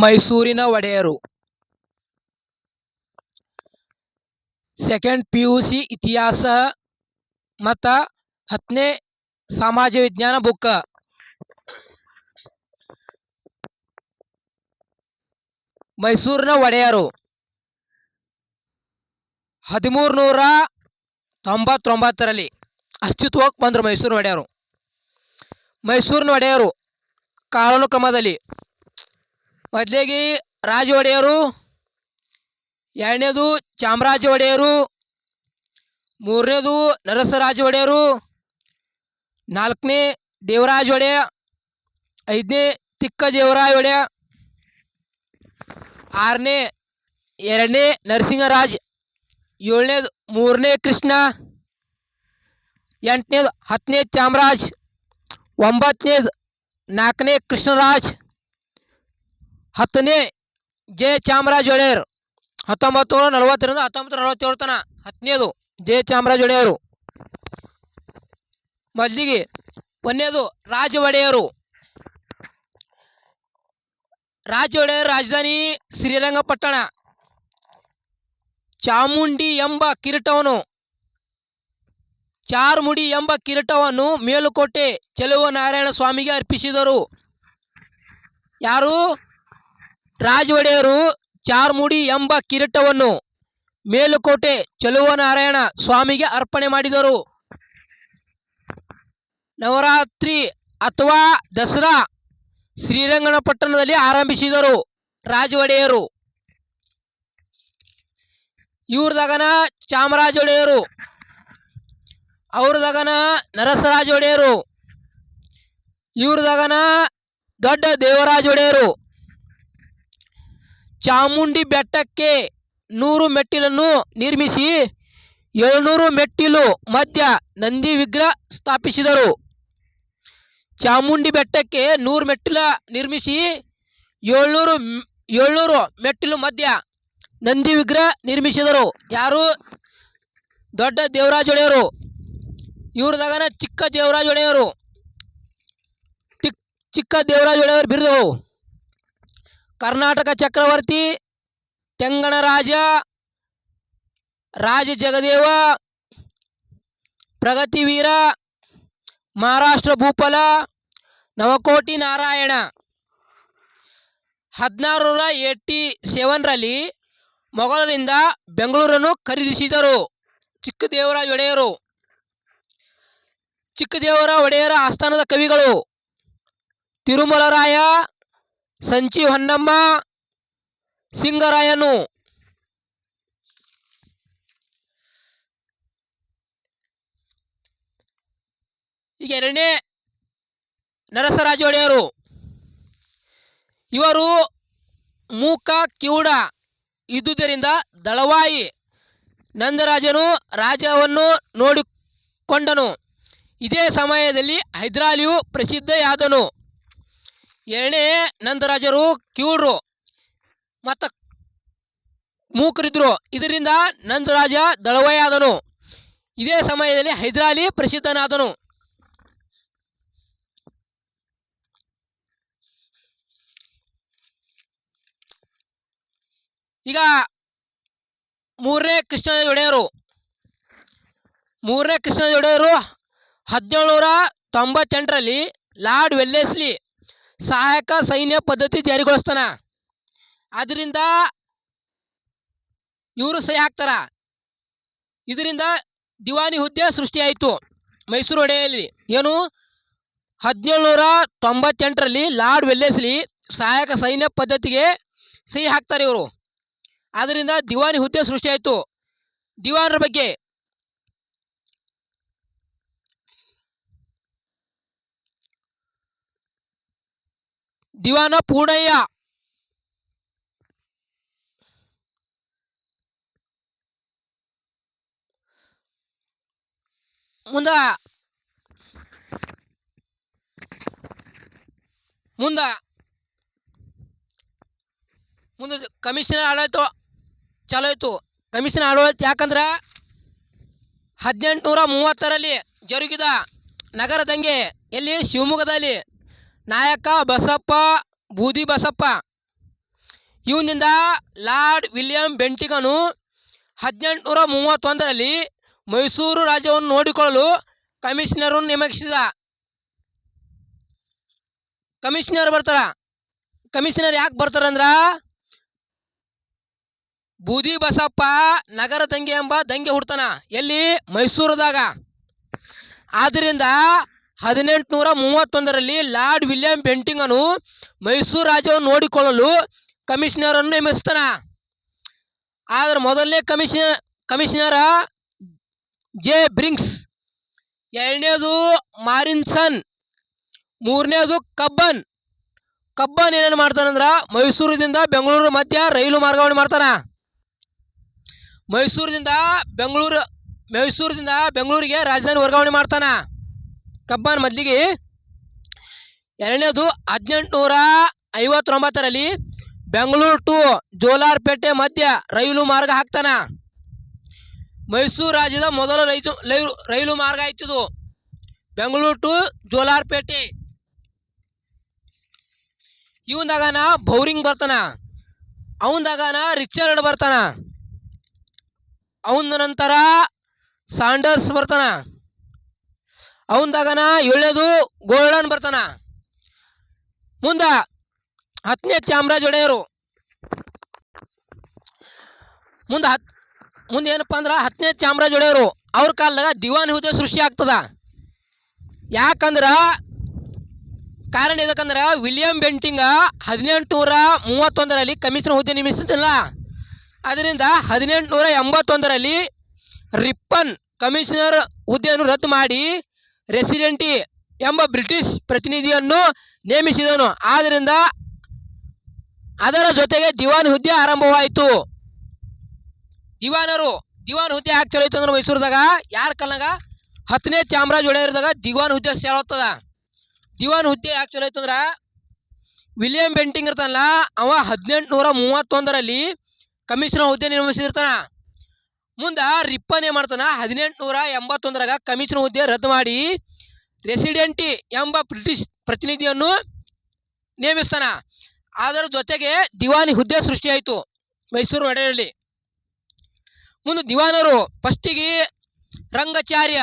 ಮೈಸೂರಿನ ಒಡೆಯರು. Second PUC ಇತಿಹಾಸ ಮತ್ತು 10ನೇ ಸಮಾಜ ವಿಜ್ಞಾನ ಬುಕ್. ಮೈಸೂರಿನ ಒಡೆಯರು 1399ರಲ್ಲಿ ಅಸ್ತಿತ್ವಕ್ಕೆ ಬಂದರು. ಮೈಸೂರಿನ ಒಡೆಯರು ಕಾಲಾನುಕ್ರಮದಲ್ಲಿ ಮೊದಲಿಗೆ ರಾಜ ಒಡೆಯರು, ಎರಡನೇದು ಚಾಮರಾಜ ಒಡೆಯರು, ಮೂರನೇದು ನರಸರಾಜ ಒಡೆಯರು, ನಾಲ್ಕನೇ ದೇವರಾಜ ಒಡೆಯ, ಐದನೇ ತಿಕ್ಕದೇವರಾಯ ಒಡೆಯ, ಆರನೇ ಎರಡನೇ ನರಸಿಂಹರಾಜ್, ಏಳನೇದು ಮೂರನೇ ಕೃಷ್ಣ, ಎಂಟನೇದು 10ನೇ ಚಾಮರಾಜ್, 9ನೇದು 4ನೇ ಕೃಷ್ಣರಾಜ್, 10ನೇ ಜಯ ಚಾಮರಾಜ ಒಡೆಯರ್ 1940ರಿಂದ 1947 ತನ 10ನೇದು ಜಯ ಚಾಮರಾಜ ಒಡೆಯರು. ಮೊದಲಿಗೆ ಒಂದನೇದು ರಾಜ ಒಡೆಯರು. ರಾಜಧಾನಿ ಶ್ರೀರಂಗಪಟ್ಟಣ. ಚಾಮುಂಡಿ ಎಂಬ ಚಾರ್ಮುಡಿ ಎಂಬ ಕಿರೀಟವನ್ನು ಮೇಲುಕೋಟೆ ಚೆಲುವನಾರಾಯಣ ಸ್ವಾಮಿಗೆ ಅರ್ಪಿಸಿದರು. ಯಾರು? ರಾಜ ಒಡೆಯರು ಚಾರ್ಮುಡಿ ಎಂಬ ಕಿರೀಟವನ್ನು ಮೇಲುಕೋಟೆ ಚೆಲುವನಾರಾಯಣ ಸ್ವಾಮಿಗೆ ಅರ್ಪಣೆ ಮಾಡಿದರು. ನವರಾತ್ರಿ ಅಥವಾ ದಸರಾ ಶ್ರೀರಂಗಪಟ್ಟಣದಲ್ಲಿ ಆರಂಭಿಸಿದರು ರಾಜ ಒಡೆಯರು. ಇವ್ರದಾಗನ ಚಾಮರಾಜ ಒಡೆಯರು, ಅವ್ರದಾಗನ ನರಸರಾಜ ಒಡೆಯರು, ಇವ್ರದಾಗನ ದೊಡ್ಡ ದೇವರಾಜ ಒಡೆಯರು. ಚಾಮುಂಡಿ ಬೆಟ್ಟಕ್ಕೆ 100 ಮೆಟ್ಟಿಲನ್ನು ನಿರ್ಮಿಸಿ 700 ಮೆಟ್ಟಿಲು ಮಧ್ಯ ನಂದಿ ವಿಗ್ರಹ ಸ್ಥಾಪಿಸಿದರು. ಚಾಮುಂಡಿ ಬೆಟ್ಟಕ್ಕೆ 100 ಮೆಟ್ಟಿಲ ನಿರ್ಮಿಸಿ 700 ಮೆಟ್ಟಿಲು ಮಧ್ಯ ನಂದಿ ವಿಗ್ರಹ ನಿರ್ಮಿಸಿದರು. ಯಾರು? ದೊಡ್ಡ ದೇವರಾಜ ಒಡೆಯರು. ಇವ್ರದಾಗನ ಚಿಕ್ಕ ದೇವರಾಜ ಒಡೆಯರು. ಚಿಕ್ಕ ದೇವರಾಜ ಒಡೆಯರು ಬಿರುದು ಕರ್ನಾಟಕ ಚಕ್ರವರ್ತಿ, ತೆಂಗಣ ರಾಜ, ರಾಜ ಜಗದೇವ, ಪ್ರಗತಿವೀರ, ಮಹಾರಾಷ್ಟ್ರ ಭೂಪಾಲ, ನವಕೋಟಿ ನಾರಾಯಣ. 1687ರಲ್ಲಿ ಮೊಘಲರಿಂದ ಬೆಂಗಳೂರನ್ನು ಖರೀದಿಸಿದರು ಚಿಕ್ಕ ದೇವರಾಜ ಒಡೆಯರು. ಚಿಕ್ಕದೇವರ ಒಡೆಯರ ಆಸ್ಥಾನದ ಕವಿಗಳು ತಿರುಮಲರಾಯ, ಸಂಚಿ ಹೊನ್ನಮ್ಮ, ಸಿಂಗರಾಯನು. ಈಗ ಎರಡನೇ ನರಸರಾಜ ಒಡೆಯರು. ಇವರು ಮೂಕ ಕಿವುಡ ಇದ್ದುದರಿಂದ ದಳವಾಯಿ ನಂದರಾಜನು ರಾಜ್ಯವನ್ನು ನೋಡಿಕೊಂಡನು. ಇದೇ ಸಮಯದಲ್ಲಿ ಹೈದರಾಲಿಯು ಪ್ರಸಿದ್ಧಿಯಾದನು. ಎರಡನೇ ನಂದರಾಜರು ಕಿವುಡರು ಮತ್ತು ಮೂಕರಿದ್ರು. ಇದರಿಂದ ನಂದರಾಜ ದಳವಾಯಿ ಆದನು. ಇದೇ ಸಮಯದಲ್ಲಿ ಹೈದರಾಲಿ ಪ್ರಸಿದ್ಧನಾದನು. ಈಗ ಮೂರನೇ ಕೃಷ್ಣರಾಜ ಒಡೆಯರು. 1798ರಲ್ಲಿ ಲಾರ್ಡ್ ವೆಲ್ಲೆಸ್ಲಿ ಸಹಾಯಕ ಸೈನ್ಯ ಪದ್ಧತಿ ಜಾರಿಗೊಳಿಸ್ತಾನ. ಅದರಿಂದ ಇವರು ಸಹಿ ಹಾಕ್ತಾರ. ಇದರಿಂದ ದಿವಾನಿ ಹುದ್ದೆ ಸೃಷ್ಟಿಯಾಯಿತು ಮೈಸೂರು ಒಡೆಯಲ್ಲಿ. ಏನು? 1798ರಲ್ಲಿ ಲಾರ್ಡ್ ವೆಲ್ಲೆಸ್ಲಿ ಸಹಾಯಕ ಸೈನ್ಯ ಪದ್ಧತಿಗೆ ಸಹಿ ಹಾಕ್ತಾರೆ ಇವರು. ಆದ್ದರಿಂದ ದಿವಾನಿ ಹುದ್ದೆ ಸೃಷ್ಟಿಯಾಯಿತು. ದಿವಾನರ ಬಗ್ಗೆ ದಿವಾನ ಪೂರ್ಣಯ್ಯ, ಮುಂದೆ ಕಮಿಷನರ್ ಆಡಳಿತ ಚಾಲೂ ಆಯಿತು. ಕಮಿಷನರ್ ಆಡಳಿತ ಯಾಕಂದ್ರೆ 1830ರಲ್ಲಿ ಜರುಗಿದ ನಗರ ದಂಗೆ ಎಲ್ಲಿ? ಶಿವಮೊಗ್ಗದಲ್ಲಿ. ನಾಯಕ ಬಸಪ್ಪ, ಬೂದಿ ಬಸಪ್ಪ ಇವನಿಂದ ಲಾರ್ಡ್ ವಿಲಿಯಂ ಬೆಂಟಿಗನು 1831ರಲ್ಲಿ ಮೈಸೂರು ರಾಜ್ಯವನ್ನು ನೋಡಿಕೊಳ್ಳಲು ಕಮಿಷನರನ್ನು ನೇಮಿಸಿದ. ಕಮಿಷನರ್ ಬರ್ತಾರ. ಕಮಿಷನರ್ ಯಾಕೆ ಬರ್ತಾರಂದ್ರ ಬೂದಿ ಬಸಪ್ಪ ನಗರ ದಂಗೆ ಎಂಬ ದಂಗೆ ಹುಡ್ತಾನ ಎಲ್ಲಿ ಮೈಸೂರದಾಗ. ಆದ್ದರಿಂದ 1831ರಲ್ಲಿ ಲಾರ್ಡ್ ವಿಲಿಯಂ ಬೆಂಟಿಂಗನು ಮೈಸೂರು ರಾಜ್ಯವನ್ನು ನೋಡಿಕೊಳ್ಳಲು ಕಮಿಷನರನ್ನು ನೇಮಿಸ್ತಾನ. ಆದ್ರೆ ಮೊದಲನೇ ಕಮಿಷನರ ಜೆ ಬ್ರಿಂಕ್ಸ್, ಎರಡನೇದು ಮಾರಿನ್ಸನ್, ಮೂರನೇದು ಕಬ್ಬನ್. ಏನೇನು ಮಾಡ್ತಾನಂದ್ರ ಮೈಸೂರಿನಿಂದ ಬೆಂಗಳೂರು ಮಧ್ಯ ರೈಲು ಮಾರ್ಗವನ್ನು ಮಾಡ್ತಾನ. ಮೈಸೂರಿನಿಂದ ಬೆಂಗಳೂರಿಗೆ ರಾಜಧಾನಿ ವರ್ಗಾವಣೆ ಮಾಡ್ತಾನ ಕಬ್ಬನ್ ಮೊದಲಿಗೆ. ಎರಡನೇದು 1859ರಲ್ಲಿ ಬೆಂಗಳೂರು ಟು ಜೋಲಾರ್ಪೇಟೆ ಮಧ್ಯ ರೈಲು ಮಾರ್ಗ ಹಾಕ್ತಾನ. ಮೈಸೂರು ರಾಜ್ಯದ ಮೊದಲ ರೈಲು ಮಾರ್ಗ ಆಯ್ತಿದು ಬೆಂಗಳೂರು ಟು ಜೋಲಾರ್ಪೇಟೆ. ಇವನ್ದಾಗನ ಬೌರಿಂಗ್ ಬರ್ತಾನ, ಅವನದಾಗನ ರಿಚರ್ಡ್ ಬರ್ತಾನ, ಅವನ ನಂತರ ಸಾಂಡರ್ಸ್ ಬರ್ತಾನ, ಅವನದಾಗನ ಏಳನೇದು ಗೋಲ್ಡನ್ ಬರ್ತಾನ. ಮುಂದೆ 10ನೇ ಚಾಮರಾಜ ಒಡೆಯರು. ಮುಂದೆ ಏನಪ್ಪ ಅಂದ್ರೆ 10ನೇ ಚಾಮರಾಜ ಒಡೆಯರು ಅವ್ರ ಕಾಲದಾಗ ದಿವಾನ್ ಹುದ್ದೆ ಸೃಷ್ಟಿ ಆಗ್ತದ. ಯಾಕಂದ್ರೆ ಕಾರಣ ಇದಕ್ಕಂದ್ರೆ ವಿಲಿಯಂ ಬೆಂಟಿಂಗ 1831ರಲ್ಲಿ ಕಮಿಷನರ್ ಹುದ್ದೆ ನೇಮಿಸ್ತಿಲ್ಲ. ಅದರಿಂದ 1881ರಲ್ಲಿ ರಿಪ್ಪನ್ ಕಮಿಷನರ್ ಹುದ್ದೆಯನ್ನು ರದ್ದು ಮಾಡಿ ರೆಸಿಡೆಂಟಿ ಎಂಬ ಬ್ರಿಟಿಷ್ ಪ್ರತಿನಿಧಿಯನ್ನು ನೇಮಿಸಿದನು. ಆದ್ದರಿಂದ ಅದರ ಜೊತೆಗೆ ದಿವಾನ್ ಹುದ್ದೆ ಆರಂಭವಾಯಿತು. ದಿವಾನ್ ಹುದ್ದೆ ಯಾಕೆ ಚಲೋಯ್ತು ಅಂದ್ರೆ ಮೈಸೂರದಾಗ ಯಾರ ಕಾಲನಾಗ 10ನೇ ಚಾಮರಾಜ ಒಡೆಯರ್ದಾಗ ದಿವಾನ್ ಹುದ್ದೆ ಸೇಳತ್ತದ. ದಿವಾನ್ ಹುದ್ದೆ ಯಾಕೆ ಚಲೋಯ್ತು ಅಂದ್ರೆ ವಿಲಿಯಂ ಬೆಂಟಿಂಗ್ ಇರ್ತಾನಲ್ಲ ಅವ 1831ರಲ್ಲಿ ಕಮಿಷನರ್ ಹುದ್ದೆ ನೇಮಿಸಿರ್ತಾನ. ಮುಂದೆ ರಿಪ್ಪನ್ ಏನು ಮಾಡ್ತಾನ 1881ರಾಗ ಕಮಿಷನರ್ ಹುದ್ದೆ ರದ್ದು ಮಾಡಿ ರೆಸಿಡೆಂಟಿ ಎಂಬ ಬ್ರಿಟಿಷ್ ಪ್ರತಿನಿಧಿಯನ್ನು ನೇಮಿಸ್ತಾನ. ಅದರ ಜೊತೆಗೆ ದಿವಾನಿ ಹುದ್ದೆ ಸೃಷ್ಟಿಯಾಯಿತು ಮೈಸೂರು ಒಡೆಯರಲ್ಲಿ. ಮುಂದೆ ದಿವಾನರು ಫಸ್ಟಿಗೆ ರಂಗಾಚಾರ್ಯ,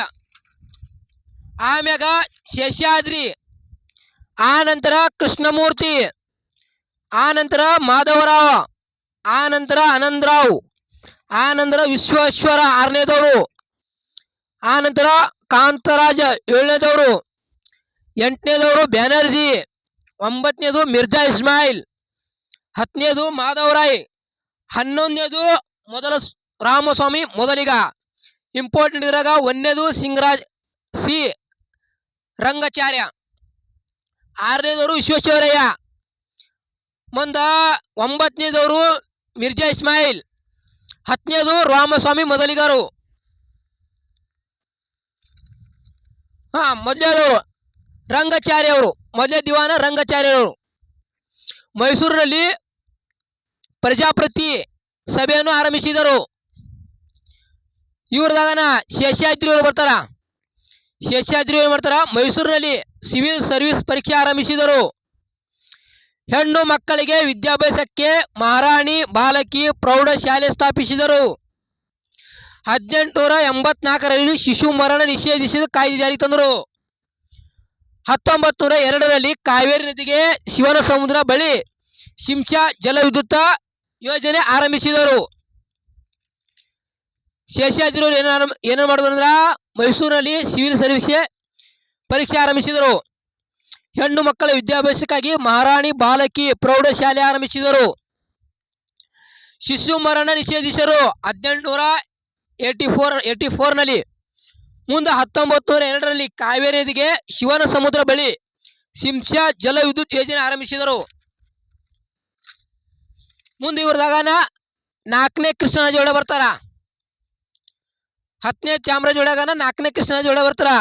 ಆಮ್ಯಾಗ ಶೇಷಾದ್ರಿ, ಆನಂತರ ಕೃಷ್ಣಮೂರ್ತಿ, ಆನಂತರ ಮಾಧವರಾವ್, ಆನಂತರ ಆನಂದರಾವ್, ಆನಂತರ ವಿಶ್ವೇಶ್ವರ 6ನೇದವರು, ಆನಂತರ ಕಾಂತರಾಜ 7ನೇದವರು, 8ನೇದವರು ಬ್ಯಾನರ್ಜಿ, 9ನೇದು ಮಿರ್ಜಾ ಇಸ್ಮಾಯಿಲ್, 10ನೇದು ಮಾಧವರಾಯ್, 11ನೇದು ಮೊದಲ ರಾಮಸ್ವಾಮಿ ಮೊದಲಿಗ. ಇಂಪಾರ್ಟೆಂಟ್ ಇದ್ರಾಗ 1ನೇದು ಸಿಂಗರಾಜ್ ಸಿ ರಂಗಾಚಾರ್ಯ, 6ನೇದವರು ವಿಶ್ವೇಶ್ವರಯ್ಯ, ಮುಂದೆ 9ನೇದವರು ಮಿರ್ಜಾ ಇಸ್ಮಾಯಿಲ್, 10ನೇದು ರಾಮಸ್ವಾಮಿ ಮೊದಲಿಗರು. ಮೊದಲೇದವರು ರಂಗಾಚಾರ್ಯ ಅವರು, ಮೊದಲೇ ದಿವಾನ ರಂಗಾಚಾರ್ಯವರು. ಮೈಸೂರಿನಲ್ಲಿ ಪ್ರಜಾಪ್ರತಿ ಸಭೆಯನ್ನು ಆರಂಭಿಸಿದರು. ಇವ್ರದಾಗನ ಶೇಷಾದ್ರಿ ಅವರು ಬರ್ತಾರ. ಶೇಷಾದ್ರಿ ಅವರು ಮಾಡ್ತಾರ ಮೈಸೂರಿನಲ್ಲಿ ಸಿವಿಲ್ ಸರ್ವಿಸ್ ಪರೀಕ್ಷೆ ಆರಂಭಿಸಿದರು. ಹೆಣ್ಣು ಮಕ್ಕಳಿಗೆ ವಿದ್ಯಾಭ್ಯಾಸಕ್ಕೆ ಮಹಾರಾಣಿ ಬಾಲಕಿ ಪ್ರೌಢಶಾಲೆ ಸ್ಥಾಪಿಸಿದರು. 1884ರಲ್ಲಿ ಶಿಶು ಮರಣ ನಿಷೇಧಿಸಿದ ಕಾಯ್ದೆ ಜಾರಿಗೆ ತಂದರು. 1902ರಲ್ಲಿ ಕಾವೇರಿ ನದಿಗೆ ಶಿವನ ಸಮುದ್ರ ಬಳಿ ಶಿಂಷಾ ಜಲವಿದ್ಯುತ್ ಯೋಜನೆ ಆರಂಭಿಸಿದರು. ಶೇಷಾದ್ರಿ ಅವರು ಏನೇನು ಮಾಡಿದ್ರು ಅಂದ್ರೆ ಮೈಸೂರಿನಲ್ಲಿ ಸಿವಿಲ್ ಸರ್ವಿಸ್ ಪರೀಕ್ಷೆ ಆರಂಭಿಸಿದರು. ಹೆಣ್ಣು ಮಕ್ಕಳ ವಿದ್ಯಾಭ್ಯಾಸಕ್ಕಾಗಿ ಮಹಾರಾಣಿ ಬಾಲಕಿ ಪ್ರೌಢಶಾಲೆ ಆರಂಭಿಸಿದರು. ಶಿಶು ಮರಣ ನಿಷೇಧಿಸರು 1884ನಲ್ಲಿ. ಮುಂದೆ 1902ರಲ್ಲಿ ಕಾವೇರಿ ನದಿಗೆ ಶಿವನ ಸಮುದ್ರ ಬಳಿ ಶಿಂಷಾ ಜಲವಿದ್ಯುತ್ ಯೋಜನೆ ಆರಂಭಿಸಿದರು. ಮುಂದೆ ಇವ್ರದಾಗ 4ನೇ ಕೃಷ್ಣರಾಜ ಬರ್ತಾರ. 10ನೇ ಚಾಮರಾಜ ಒಡೆಯಗನ 4ನೇ ಕೃಷ್ಣರಾಜ ಒಡೆಯ ಬರ್ತಾರ.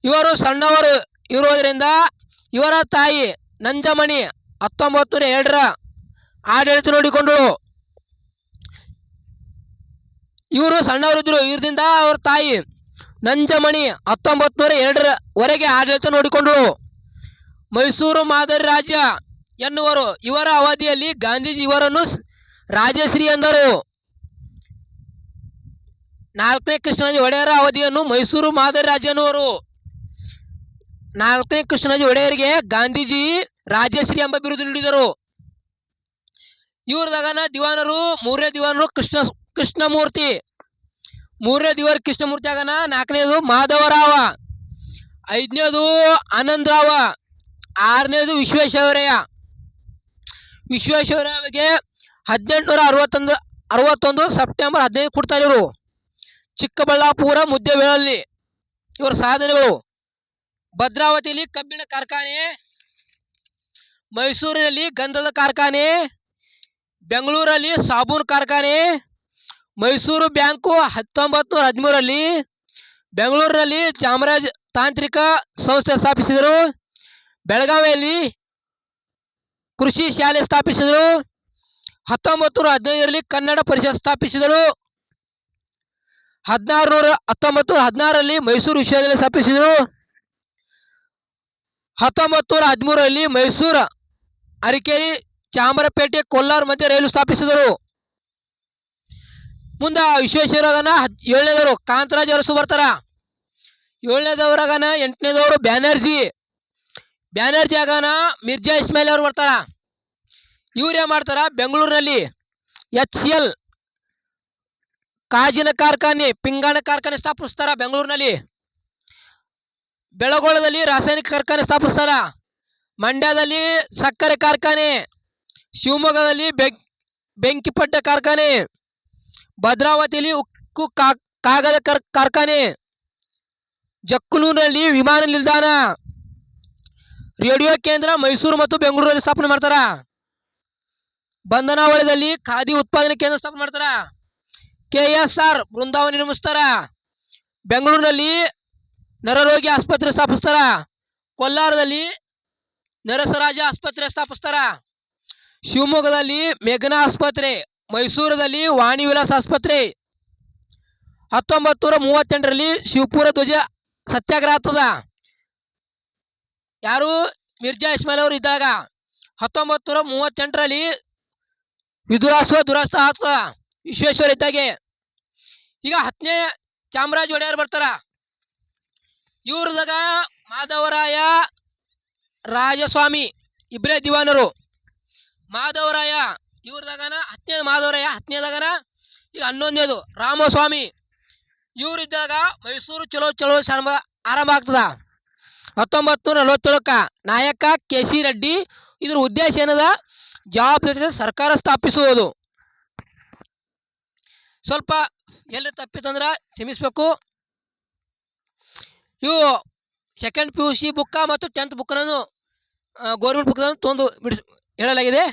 ಇವರು ಸಣ್ಣವರು ಇರೋದ್ರಿಂದ ಇವರ ತಾಯಿ ನಂಜಮಣಿ 1902ರ ಆಡಳಿತ ನೋಡಿಕೊಂಡರು. ಇವರು ಸಣ್ಣವರಿದ್ದರು. ಇದರಿಂದ ಅವರ ತಾಯಿ ನಂಜಮಣಿ 1902ರವರೆಗೆ ಆಡಳಿತ ನೋಡಿಕೊಂಡರು. ಮೈಸೂರು ಮಾದರಿ ರಾಜ್ಯ ಎನ್ನುವರು. ಇವರ ಅವಧಿಯಲ್ಲಿ ಗಾಂಧೀಜಿ ಇವರನ್ನು ರಾಜಶ್ರೀ ಎಂದರು. 4ನೇ ಕೃಷ್ಣರಾಜ ಒಡೆಯರ ಅವಧಿಯನ್ನು ಮೈಸೂರು ಮಾದರಿ ರಾಜ್ಯ ಎನ್ನುವರು. 4ನೇ ಕೃಷ್ಣರಾಜ ಒಡೆಯರಿಗೆ ಗಾಂಧೀಜಿ ರಾಜಶ್ರೀ ಎಂಬ ಬಿರುದು ನೀಡಿದರು. ಇವ್ರದಾಗನ ದಿವಾನರು 3ನೇ ದಿವಾನರು ಕೃಷ್ಣಮೂರ್ತಿ. 3ನೇ ದಿವಾನ ಕೃಷ್ಣಮೂರ್ತಿ ಆಗನ. 4ನೇದು ಮಾಧವರಾವ. 5ನೇದು ಆನಂದರಾವ. 6ನೇದು ವಿಶ್ವೇಶ್ವರಯ್ಯ. ವಿಶ್ವೇಶ್ವರಯ್ಯಗೆ 1861 ಸೆಪ್ಟೆಂಬರ್ 15 ಕೊಡ್ತಾರೆ ಇವರು. ಚಿಕ್ಕಬಳ್ಳಾಪುರ ಮುದ್ದೇಬೇಳಲ್ಲಿ ಇವರ ಸಾಧನೆಗಳು. ಭದ್ರಾವತಿಯಲ್ಲಿ ಕಬ್ಬಿಣ ಕಾರ್ಖಾನೆ, ಮೈಸೂರಿನಲ್ಲಿ ಗಂಧದ ಕಾರ್ಖಾನೆ, ಬೆಂಗಳೂರಲ್ಲಿ ಸಾಬೂನು ಕಾರ್ಖಾನೆ, ಮೈಸೂರು ಬ್ಯಾಂಕು 1913ರಲ್ಲಿ, ಬೆಂಗಳೂರಿನಲ್ಲಿ ಚಾಮರಾಜ ತಾಂತ್ರಿಕ ಸಂಸ್ಥೆ ಸ್ಥಾಪಿಸಿದರು. ಬೆಳಗಾವಿಯಲ್ಲಿ ಕೃಷಿ ಶಾಲೆ ಸ್ಥಾಪಿಸಿದರು. 1915ರಲ್ಲಿ ಕನ್ನಡ ಪರಿಷತ್ ಸ್ಥಾಪಿಸಿದರು. 1916ರಲ್ಲಿ ಮೈಸೂರು ವಿಶ್ವವಿದ್ಯಾಲಯ ಸ್ಥಾಪಿಸಿದರು. 1913ರಲ್ಲಿ ಮೈಸೂರು, ಅರಕೇರಿ, ಚಾಮರಪೇಟೆ, ಕೋಲಾರ ಮಧ್ಯೆ ರೈಲು ಸ್ಥಾಪಿಸಿದರು. ಮುಂದೆ ವಿಶ್ವೇಶ್ವರಯ್ಯನ 7ನೇದವರು ಕಾಂತರಾಜ ಅರಸು ಬರ್ತಾರ. 7ನೇದವರಾಗನ. 8ನೇದವರು ಬ್ಯಾನರ್ಜಿ ಆಗನ ಮಿರ್ಜಾ ಇಸ್ಮಾಯಿಲ್ ಅವರು ಬರ್ತಾರ. ಇವ್ರು ಏನು ಮಾಡ್ತಾರ, ಬೆಂಗಳೂರಿನಲ್ಲಿ HCL ಕಾಜಿನ ಕಾರ್ಖಾನೆ, ಪಿಂಗಾಣ ಕಾರ್ಖಾನೆ ಸ್ಥಾಪಿಸ್ತಾರ. ಬೆಂಗಳೂರಿನಲ್ಲಿ ಬೆಳಗೊಳದಲ್ಲಿ ರಾಸಾಯನಿಕ ಕಾರ್ಖಾನೆ ಸ್ಥಾಪಿಸ್ತಾರ. ಮಂಡ್ಯದಲ್ಲಿ ಸಕ್ಕರೆ ಕಾರ್ಖಾನೆ, ಶಿವಮೊಗ್ಗದಲ್ಲಿ ಬೆಂಕಿಪಟ್ಟ ಕಾರ್ಖಾನೆ, ಭದ್ರಾವತಿಯಲ್ಲಿ ಉಕ್ಕು ಕಾಗದ ಕಾರ್ಖಾನೆ, ಜಕ್ಕಲೂರಿನಲ್ಲಿ ವಿಮಾನ ನಿಲ್ದಾಣ, ರೇಡಿಯೋ ಕೇಂದ್ರ ಮೈಸೂರು ಮತ್ತು ಬೆಂಗಳೂರಲ್ಲಿ ಸ್ಥಾಪನೆ ಮಾಡ್ತಾರ. ಬಂಧನಾವಳಿಯಲ್ಲಿ ಖಾದಿ ಉತ್ಪಾದನೆ ಕೇಂದ್ರ ಸ್ಥಾಪನೆ ಮಾಡ್ತಾರ. KSR ಬೃಂದಾವನ ನಿರ್ಮಿಸ್ತಾರ. ಬೆಂಗಳೂರಿನಲ್ಲಿ ನರರೋಗಿ ಆಸ್ಪತ್ರೆ ಸ್ಥಾಪಿಸ್ತಾರ. ಕೋಲಾರದಲ್ಲಿ ನರಸರಾಜ ಆಸ್ಪತ್ರೆ ಸ್ಥಾಪಿಸ್ತಾರ. ಶಿವಮೊಗ್ಗದಲ್ಲಿ ಮೇಘನಾ ಆಸ್ಪತ್ರೆ, ಮೈಸೂರದಲ್ಲಿ ವಾಣಿ ವಿಲಾಸ್ ಆಸ್ಪತ್ರೆ. 1938ರಲ್ಲಿ ಶಿವಪುರ ಧ್ವಜ ಸತ್ಯಾಗ್ರಹ ಆಗ್ತದ. ಯಾರು, ಮಿರ್ಜಾ ಇಸ್ಮಾಯಿಲ್ ಅವರು ಇದ್ದಾಗ. 1938ರಲ್ಲಿ ವಿದುರಾಶ್ವ ದುರಸ್ತ ಆಗ್ತದ ವಿಶ್ವೇಶ್ವರ ಇದ್ದಾಗೆ. ಈಗ 10ನೇ ಚಾಮರಾಜ ಒಡೆಯರ್ ಬರ್ತಾರ. ಇವ್ರದಾಗ ಮಾಧವರಾಯ, ರಾಜಸ್ವಾಮಿ ಇಬ್ಬರೇ ದಿವಾನರು. ಮಾಧವರಾಯ ಇವ್ರದಾಗನ 10ನೇ ಮಾಧವರಾಯ. 10ನೇದಾಗನ ಈಗ 11ನೇದು ರಾಮಸ್ವಾಮಿ. ಇವರಿದ್ದಾಗ ಮೈಸೂರು ಚಳೋ ಆರಂಭ ಆಗ್ತದ 1947ಕ್ಕೆ. ನಾಯಕ KC ರೆಡ್ಡಿ. ಇದ್ರ ಉದ್ದೇಶ ಏನದ, ಜವಾಬ್ದಾರಿ ಸರ್ಕಾರ ಸ್ಥಾಪಿಸುವುದು. ಸ್ವಲ್ಪ ಎಲ್ಲಿ ತಪ್ಪಿತಂದ್ರೆ ಕ್ಷಮಿಸಬೇಕು. ಇವು 2nd PUC ಬುಕ್ಕ ಮತ್ತು 10th ಬುಕ್ಕನ್ನು ಗೌರ್ಮೆಂಟ್ ಬುಕ್ ತಂದು ಹೇಳಲಾಗಿದೆ.